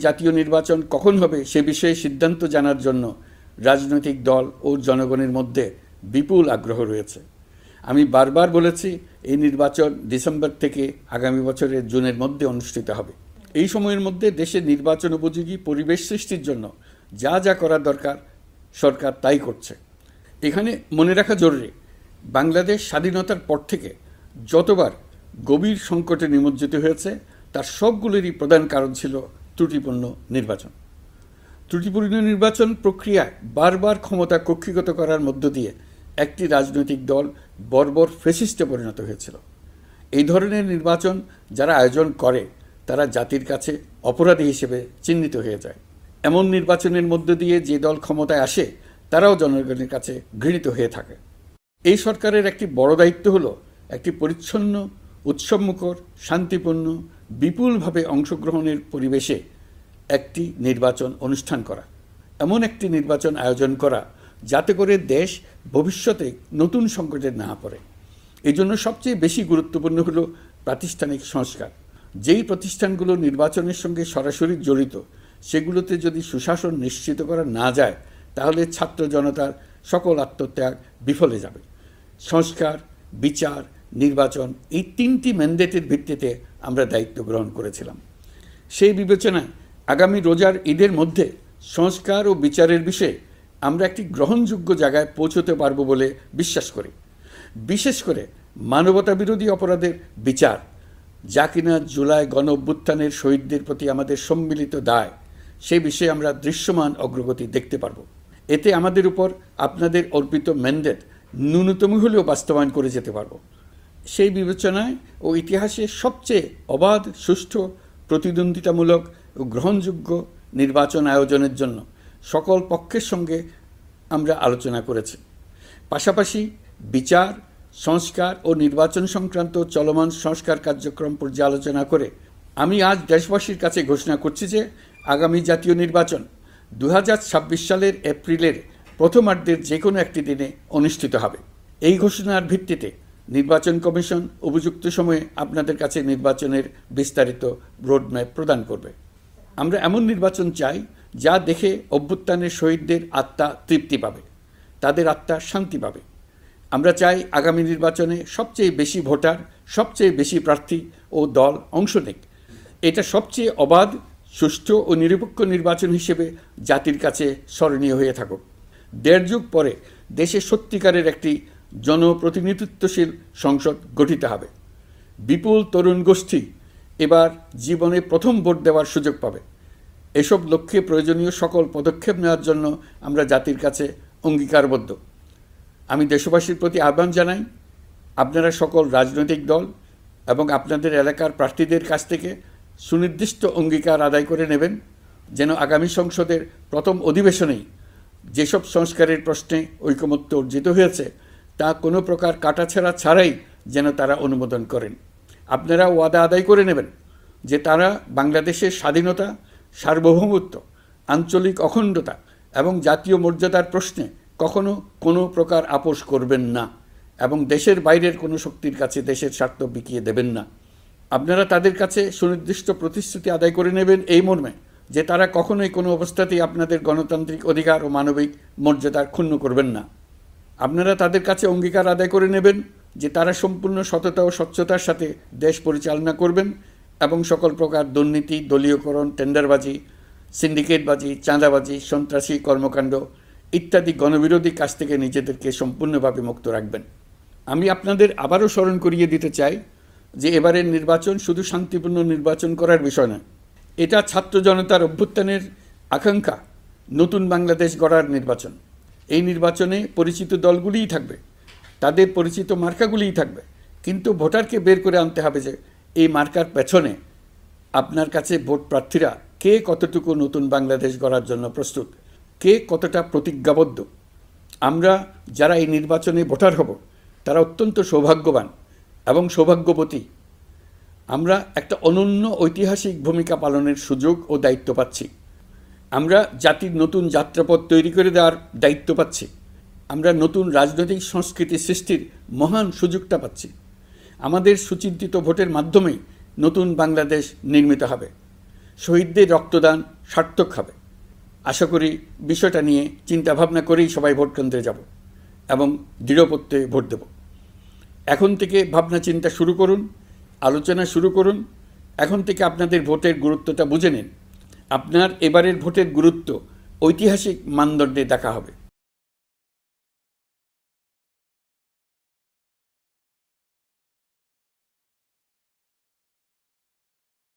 জাতীয় নির্বাচন কখন হবে সে বিষয়ে সিদ্ধান্ত জানার জন্য রাজনৈতিক দল ও জনগণের মধ্যে বিপুল আগ্রহ রয়েছে। আমি বারবার বলেছি, এই নির্বাচন ডিসেম্বর থেকে আগামী বছরের জুনের মধ্যে অনুষ্ঠিত হবে। এই সময়ের মধ্যে দেশের নির্বাচন উপযোগী পরিবেশ সৃষ্টির জন্য যা যা করার দরকার সরকার তাই করছে। এখানে মনে রাখা জরুরি, বাংলাদেশ স্বাধীনতার পর থেকে যতবার গভীর সংকটে নিমজ্জিত হয়েছে তার সবগুলোরই প্রধান কারণ ছিল ত্রুটিপূর্ণ নির্বাচন। ত্রুটিপূর্ণ নির্বাচন প্রক্রিয়ায় বারবার ক্ষমতা কক্ষিগত করার মধ্য দিয়ে একটি রাজনৈতিক দল বর্বর ফ্যাসিস্টে পরিণত হয়েছিল। এই ধরনের নির্বাচন যারা আয়োজন করে তারা জাতির কাছে অপরাধী হিসেবে চিহ্নিত হয়ে যায়। এমন নির্বাচনের মধ্য দিয়ে যে দল ক্ষমতায় আসে তারাও জনগণের কাছে ঘৃণিত হয়ে থাকে। এই সরকারের একটি বড় দায়িত্ব হলো একটি পরিচ্ছন্ন, উৎসবমুখর, শান্তিপূর্ণ, বিপুলভাবে অংশগ্রহণের পরিবেশে একটি নির্বাচন অনুষ্ঠান করা, এমন একটি নির্বাচন আয়োজন করা যাতে করে দেশ ভবিষ্যতে নতুন সংকটে না পড়ে। এই জন্য সবচেয়ে বেশি গুরুত্বপূর্ণ হলো প্রাতিষ্ঠানিক সংস্কার। যেই প্রতিষ্ঠানগুলো নির্বাচনের সঙ্গে সরাসরি জড়িত সেগুলোতে যদি সুশাসন নিশ্চিত করা না যায় তাহলে ছাত্র জনতার সকল আত্মত্যাগ বিফলে যাবে। সংস্কার, বিচার, নির্বাচন এই তিনটি ম্যান্ডেটের ভিত্তিতে আমরা দায়িত্ব গ্রহণ করেছিলাম। সেই বিবেচনায় আগামী রোজার ঈদের মধ্যে সংস্কার ও বিচারের বিষয়ে আমরা একটি গ্রহণযোগ্য জায়গায় পৌঁছতে পারব বলে বিশ্বাস করি। বিশেষ করে মানবতা বিরোধী অপরাধের বিচার, যা কিনা জুলাই গণ অভ্যুত্থানের শহীদদের প্রতি আমাদের সম্মিলিত দায়, সে বিষয়ে আমরা দৃশ্যমান অগ্রগতি দেখতে পারব। এতে আমাদের উপর আপনাদের অর্পিত ম্যান্ডেট ন্যূনতম হলেও বাস্তবায়ন করে যেতে পারব। সেই বিবেচনায় ও ইতিহাসে সবচেয়ে অবাধ, সুষ্ঠু, প্রতিদ্বন্দ্বিতামূলক ও গ্রহণযোগ্য নির্বাচন আয়োজনের জন্য সকল পক্ষের সঙ্গে আমরা আলোচনা করেছি। পাশাপাশি বিচার, সংস্কার ও নির্বাচন সংক্রান্ত চলমান সংস্কার কার্যক্রম পর্যালোচনা করে আমি আজ দেশবাসীর কাছে ঘোষণা করছি যে আগামী জাতীয় নির্বাচন 2026 সালের এপ্রিলের প্রথমার্ধের যে কোনো একটি দিনে অনুষ্ঠিত হবে। এই ঘোষণার ভিত্তিতে নির্বাচন কমিশন উপযুক্ত সময়ে আপনাদের কাছে নির্বাচনের বিস্তারিত রোডম্যাপ প্রদান করবে। আমরা এমন নির্বাচন চাই যা দেখে অভ্যুত্থানের শহীদদের আত্মা তৃপ্তি পাবে, তাদের আত্মা শান্তি পাবে। আমরা চাই আগামী নির্বাচনে সবচেয়ে বেশি ভোটার, সবচেয়ে বেশি প্রার্থী ও দল অংশ নেক। এটা সবচেয়ে অবাধ, সুষ্ঠু ও নিরপেক্ষ নির্বাচন হিসেবে জাতির কাছে স্মরণীয় হয়ে থাকুক। 1.5 যুগ পরে দেশে সত্যিকারের একটি জনপ্রতিনিধিত্বশীল সংসদ গঠিত হবে। বিপুল তরুণ গোষ্ঠী এবার জীবনে প্রথম ভোট দেওয়ার সুযোগ পাবে। এসব লক্ষ্যে প্রয়োজনীয় সকল পদক্ষেপ নেওয়ার জন্য আমরা জাতির কাছে অঙ্গীকারবদ্ধ। আমি দেশবাসীর প্রতি আহ্বান জানাই, আপনারা সকল রাজনৈতিক দল এবং আপনাদের এলাকার প্রার্থীদের কাছ থেকে সুনির্দিষ্ট অঙ্গীকার আদায় করে নেবেন যেন আগামী সংসদের প্রথম অধিবেশনেই যেসব সংস্কারের প্রশ্নে ঐকমত্য অর্জিত হয়েছে তা কোনো প্রকার কাটাছেঁড়া ছাড়াই যেন তারা অনুমোদন করেন। আপনারা ওয়াদা আদায় করে নেবেন যে তারা বাংলাদেশের স্বাধীনতা, সার্বভৌমত্ব, আঞ্চলিক অখণ্ডতা এবং জাতীয় মর্যাদার প্রশ্নে কখনো কোনো প্রকার আপোষ করবেন না এবং দেশের বাইরের কোনো শক্তির কাছে দেশের স্বার্থ বিকিয়ে দেবেন না। আপনারা তাদের কাছে সুনির্দিষ্ট প্রতিশ্রুতি আদায় করে নেবেন এই মর্মে যে তারা কখনোই কোনো অবস্থাতেই আপনাদের গণতান্ত্রিক অধিকার ও মানবিক মর্যাদার ক্ষুণ্ণ করবেন না। আপনারা তাদের কাছে অঙ্গীকার আদায় করে নেবেন যে তারা সম্পূর্ণ সততা ও স্বচ্ছতার সাথে দেশ পরিচালনা করবেন এবং সকল প্রকার দুর্নীতি, দলীয়করণ, টেন্ডারবাজি, সিন্ডিকেটবাজি, চাঁদাবাজি, সন্ত্রাসী কর্মকাণ্ড ইত্যাদি গণবিরোধী কাজ থেকে নিজেদেরকে সম্পূর্ণভাবে মুক্ত রাখবেন। আমি আপনাদের আবারও স্মরণ করিয়ে দিতে চাই যে এবারের নির্বাচন শুধু শান্তিপূর্ণ নির্বাচন করার বিষয় নয়, এটা ছাত্র জনতার অভ্যুত্থানের আকাঙ্ক্ষা নতুন বাংলাদেশ গড়ার নির্বাচন। এই নির্বাচনে পরিচিত দলগুলিই থাকবে, তাদের পরিচিত মার্কাগুলিই থাকবে, কিন্তু ভোটারকে বের করে আনতে হবে যে এই মার্কার পেছনে আপনার কাছে ভোট প্রার্থীরা কে কতটুকু নতুন বাংলাদেশ গড়ার জন্য প্রস্তুত, কে কতটা প্রতিজ্ঞাবদ্ধ। আমরা যারা এই নির্বাচনে ভোটার হব তারা অত্যন্ত সৌভাগ্যবান এবং সৌভাগ্যবতী। আমরা একটা অনন্য ঐতিহাসিক ভূমিকা পালনের সুযোগ ও দায়িত্ব পাচ্ছি। আমরা জাতির নতুন যাত্রাপথ তৈরি করে দেওয়ার দায়িত্ব পাচ্ছি। আমরা নতুন রাজনৈতিক সংস্কৃতি সৃষ্টির মহান সুযোগটা পাচ্ছি। আমাদের সুচিন্তিত ভোটের মাধ্যমেই নতুন বাংলাদেশ নির্মিত হবে। শহীদদের রক্তদান সার্থক হবে। আশা করি বিষয়টা নিয়ে চিন্তাভাবনা করেই সবাই ভোট কেন্দ্রে যাব এবং দৃঢ়প্রত্যয়ে ভোট দেব। এখন থেকে ভাবনা চিন্তা শুরু করুন, আলোচনা শুরু করুন। এখন থেকে আপনাদের ভোটের গুরুত্বটা বুঝে নিন। আপনার এবারের ভোটের গুরুত্ব ঐতিহাসিক মানদণ্ডে দেখা হবে।